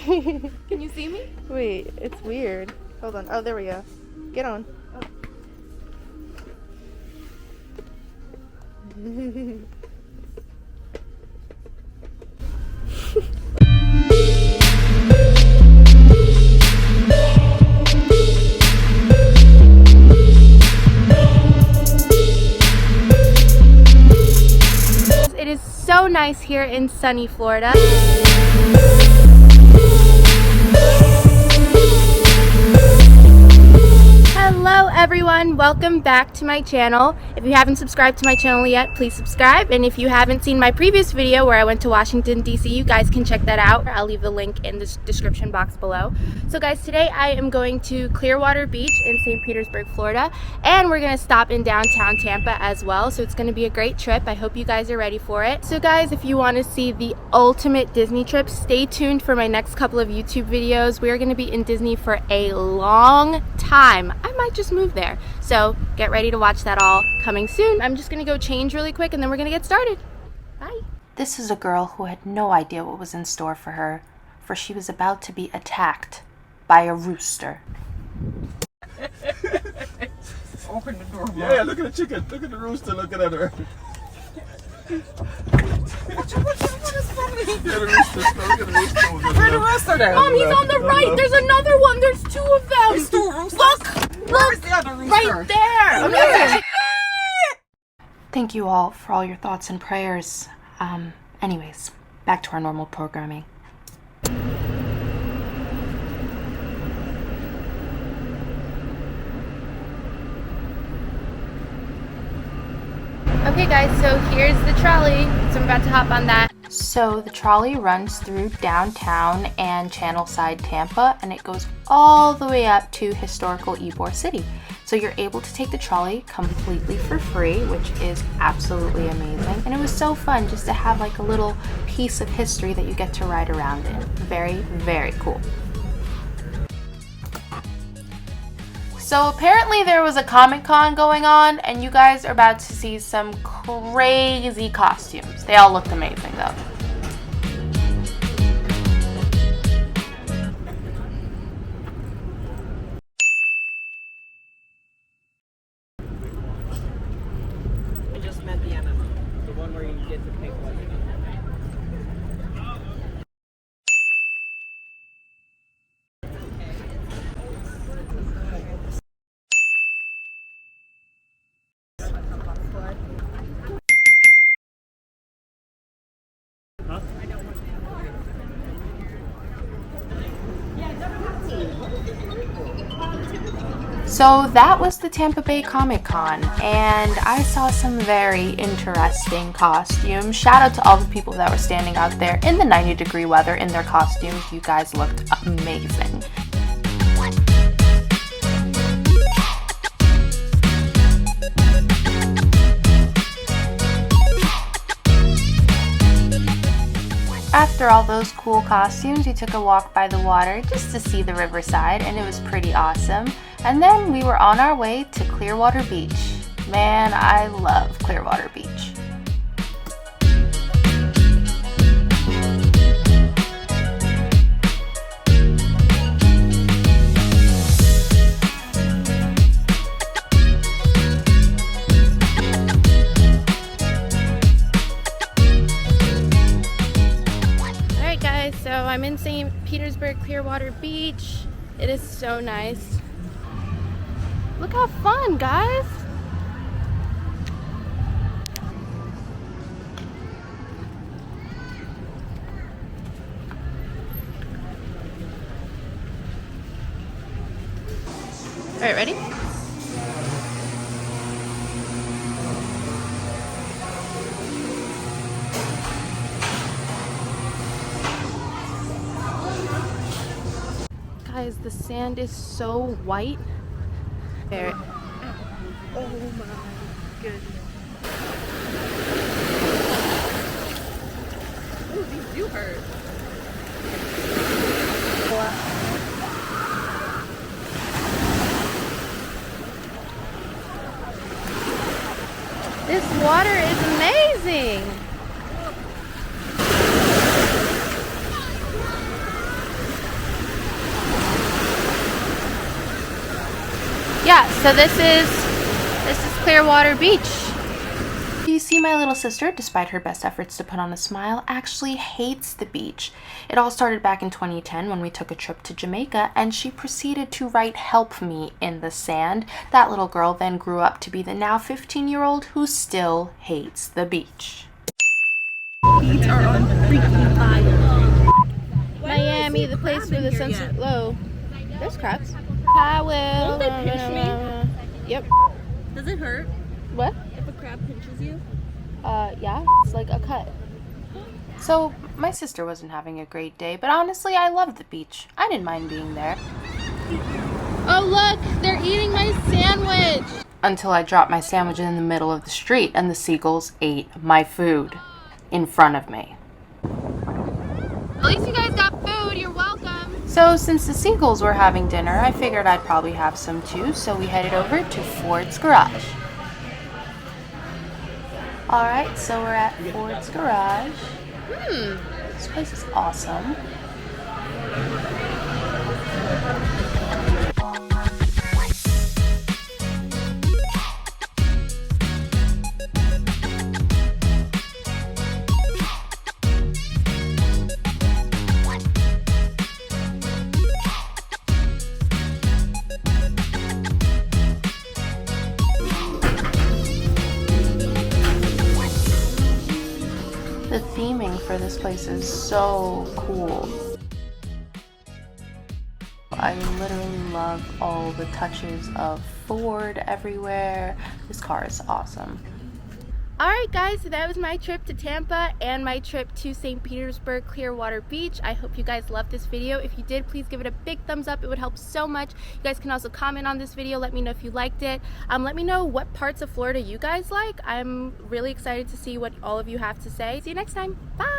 Can you see me? Wait, it's weird. Hold on. Oh, there we go. Get on. It is so nice here in sunny Florida. Hello everyone, welcome back to my channel. If you haven't subscribed to my channel yet, please subscribe. And if you haven't seen my previous video where I went to Washington, D.C., you guys can check that out. I'll leave the link in the description box below. So guys, today I am going to Clearwater Beach in St. Petersburg, Florida. And we're gonna stop in downtown Tampa as well. So it's gonna be a great trip. I hope you guys are ready for it. So guys, if you wanna see the ultimate Disney trip, stay tuned for my next couple of YouTube videos. We are gonna be in Disney for a long time. I might just move there. So get ready to watch that all coming soon. I'm just gonna go change really quick and then we're gonna get started. Bye. This is a girl who had no idea what was in store for her, for she was about to be attacked by a rooster. Open the door, Mom. Yeah, look at the chicken. Look at the rooster looking at her. What is funny? Yeah, the rooster. Look at the rooster. Where's the rooster there? Mom, he's on the right. There's another one. There's two of them. There's two roosters. Look, the other rooster? right there. Okay. Thank you all for all your thoughts and prayers. Anyways, back to our normal programming. Okay guys, so here's the trolley. So I'm about to hop on that. So the trolley runs through downtown and Channelside, Tampa, and it goes all the way up to historical Ybor City. So you're able to take the trolley completely for free, which is absolutely amazing. And it was so fun just to have like a little piece of history that you get to ride around in. Very, very cool. So apparently there was a Comic-Con going on, and you guys are about to see some crazy costumes. They all looked amazing though. I just met the enemy. The one where you get to pick one. So that was the Tampa Bay Comic-Con, and I saw some very interesting costumes. Shout out to all the people that were standing out there in the 90-degree weather in their costumes. You guys looked amazing. After all those cool costumes, we took a walk by the water just to see the riverside, and it was pretty awesome. And then we were on our way to Clearwater Beach. Man, I love Clearwater Beach. Alright guys, so I'm in St. Petersburg Clearwater Beach. It is so nice. Look how fun, guys. All right, ready? Guys, the sand is so white. There. Oh my goodness. Ooh, these do hurt. This water is amazing. Yeah, so this is Clearwater Beach. You see, my little sister, despite her best efforts to put on a smile, actually hates the beach. It all started back in 2010 when we took a trip to Jamaica and she proceeded to write "help me" in the sand. That little girl then grew up to be the now 15-year-old who still hates the beach. Feet are on freaking fire. Miami, the place where the sunset low. There's crabs. I will. Won't they pinch me? Yep. Does it hurt What? if a crab pinches you? Yeah, it's like a cut. So, my sister wasn't having a great day, but honestly, I loved the beach. I didn't mind being there. Oh look, they're eating my sandwich. Until I dropped my sandwich in the middle of the street and the seagulls ate my food in front of me. At least you guys got food, you're welcome. So since the seagulls were having dinner, I figured I'd probably have some too, so we headed over to Ford's Garage. Alright, so we're at Ford's Garage. This place is awesome. The theming for this place is so cool. I literally love all the touches of Ford everywhere. This car is awesome. Alright guys, so that was my trip to Tampa and my trip to St. Petersburg Clearwater Beach. I hope you guys loved this video. If you did, please give it a big thumbs up. It would help so much. You guys can also comment on this video. Let me know if you liked it. Let me know what parts of Florida you guys like. I'm really excited to see what all of you have to say. See you next time. Bye!